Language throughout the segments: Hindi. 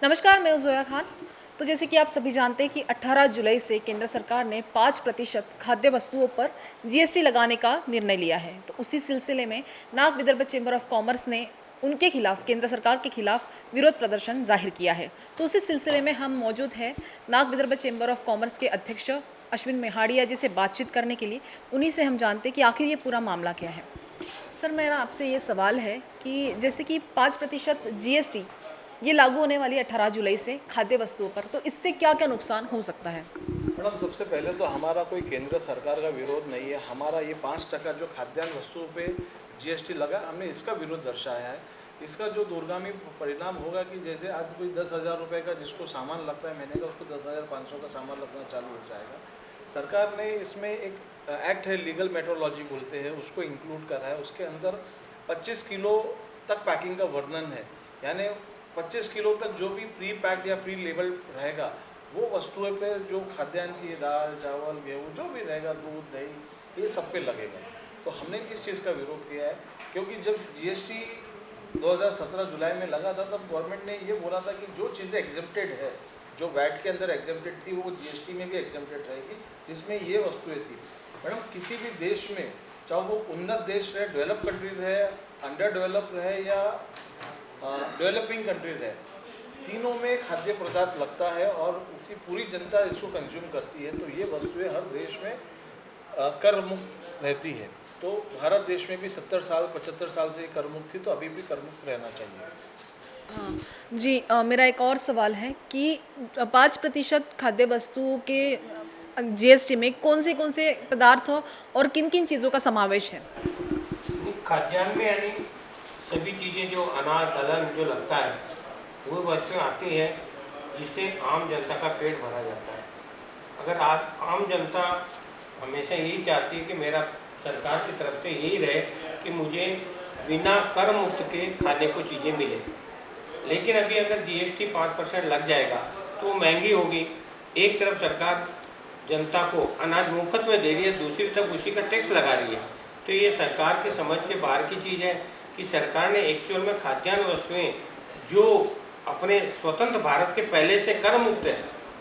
नमस्कार, मैं हूं जोया खान। तो जैसे कि आप सभी जानते हैं कि 18 जुलाई से केंद्र सरकार ने 5% खाद्य वस्तुओं पर जीएसटी लगाने का निर्णय लिया है। तो उसी सिलसिले में Nag Vidarbha chamber of commerce ने उनके खिलाफ, केंद्र सरकार के खिलाफ विरोध प्रदर्शन जाहिर किया है। तो उसी सिलसिले में हम मौजूद हैं Nag Vidarbha chamber of commerce के अध्यक्ष अश्विन मेहाड़िया जी से बातचीत करने के लिए। उन्हीं से हम जानते हैं कि आखिर ये पूरा मामला क्या है। सर, मेरा आपसे ये सवाल है कि जैसे कि 5% जीएसटी ये लागू होने वाली 18 जुलाई से खाद्य वस्तुओं पर, तो इससे क्या क्या नुकसान हो सकता है? मैडम, सबसे पहले तो हमारा कोई केंद्र सरकार का विरोध नहीं है। हमारा ये 5% जो खाद्यान्न वस्तुओं पे जीएसटी लगा, हमने इसका विरोध दर्शाया है। इसका जो दूरगामी परिणाम होगा कि जैसे आज कोई 10,000 रुपये का जिसको सामान लगता है महीने का, उसको 10,500 का सामान लगना चालू हो जाएगा। सरकार ने इसमें एक एक्ट है, लीगल मेट्रोलॉजी बोलते हैं, उसको इंक्लूड करा है। उसके अंदर 25 किलो तक पैकिंग का वर्णन है, यानी 25 किलो तक जो भी प्री पैक्ड या प्री लेबल रहेगा वो वस्तुएं पे, जो खाद्यान्न की दाल चावल गेहूँ जो भी रहेगा, दूध दही, ये सब पे लगेगा। तो हमने इस चीज़ का विरोध किया है, क्योंकि जब जीएसटी 2017 जुलाई में लगा था तब गवर्नमेंट ने ये बोला था कि जो चीज़ें एग्जेम्प्टेड है, जो वैट के अंदर एग्जेम्प्टेड थी, वो जीएसटी में भी एग्जेम्प्टेड रहेगी, जिसमें ये वस्तुएँ थी। मैडम, किसी भी देश में, चाहे वो उन्नत देश रहे, डेवलप कंट्री रहे, अंडर डेवलप रहे या डेवलपिंग कंट्री रहे, तीनों में खाद्य पदार्थ लगता है और उसकी पूरी जनता इसको कंज्यूम करती है। तो ये वस्तुएं हर देश में कर मुक्त रहती है। तो भारत देश में भी 70 साल 75 साल से कर मुक्त थी, तो अभी भी कर मुक्त रहना चाहिए। हाँ जी, मेरा एक और सवाल है कि 5% खाद्य वस्तुओं के जीएसटी में कौन से पदार्थ और किन किन चीज़ों का समावेश है? खाद्यान्न में यानी सभी चीज़ें जो अनाज दलहन जो लगता है वो वस्तुएं आती हैं जिससे आम जनता का पेट भरा जाता है। अगर आम जनता हमेशा यही चाहती है कि मेरा सरकार की तरफ से यही रहे कि मुझे बिना कर मुक्त के खाने को चीज़ें मिले, लेकिन अभी अगर जीएसटी 5% लग जाएगा तो महंगी होगी। एक तरफ सरकार जनता को अनाज मुफ्त में दे रही है, दूसरी तरफ उसी का टैक्स लगा रही है। तो ये सरकार के समझ के बाहर की चीज़ है कि सरकार ने एक्चुअल में खाद्यान्न वस्तुएं जो अपने स्वतंत्र भारत के पहले से कर मुक्त है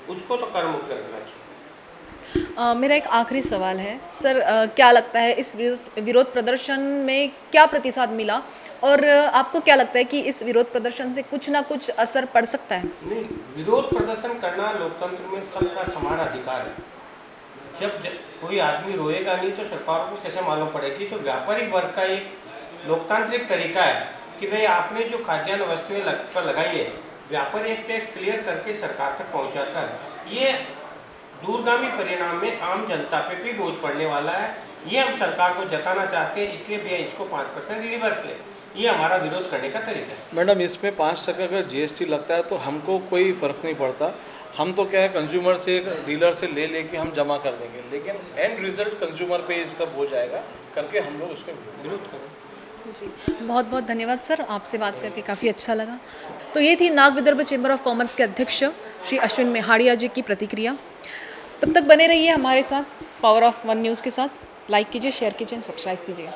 उसको तो कर मुक्त करना चाहिए। मेरा एक आखिरी सवाल है सर, क्या लगता है इस विरोध प्रदर्शन में क्या प्रतिसाद मिला, और आपको क्या लगता है कि इस विरोध प्रदर्शन से कुछ ना कुछ असर पड़ सकता है? नहीं, विरोध प्रदर्शन करना लोकतंत्र में सबका समान अधिकार है। जब कोई आदमी रोएगा नहीं तो सरकार को कैसे मालूम पड़ेगी? तो व्यापारिक वर्ग का एक लोकतांत्रिक तरीका है कि भाई आपने जो खाद्यान्न वस्तुएं पर लगाई है, व्यापारी एक टैक्स क्लियर करके सरकार तक पहुंचाता है। ये दूरगामी परिणाम में आम जनता पे भी बोझ पड़ने वाला है। ये हम सरकार को जताना चाहते हैं, इसलिए भैया इसको 5% रिवर्स ले, ये हमारा विरोध करने का तरीका है। मैडम, इसमें 5% अगर जीएसटी लगता है तो हमको कोई फ़र्क नहीं पड़ता। हम तो क्या है, कंज्यूमर से, डीलर से ले के हम जमा कर देंगे, लेकिन एंड रिजल्ट कंज्यूमर पे इसका बोझ आएगा, करके हम लोग उसका विरोध करेंगे। जी, बहुत बहुत धन्यवाद सर, आपसे बात करके काफ़ी अच्छा लगा। तो ये थी Nag Vidarbha chamber of commerce के अध्यक्ष श्री अश्विन मेहाड़िया जी की प्रतिक्रिया। तब तक बने रहिए हमारे साथ पावर ऑफ वन न्यूज़ के साथ। लाइक कीजिए, शेयर कीजिए, सब्सक्राइब कीजिए।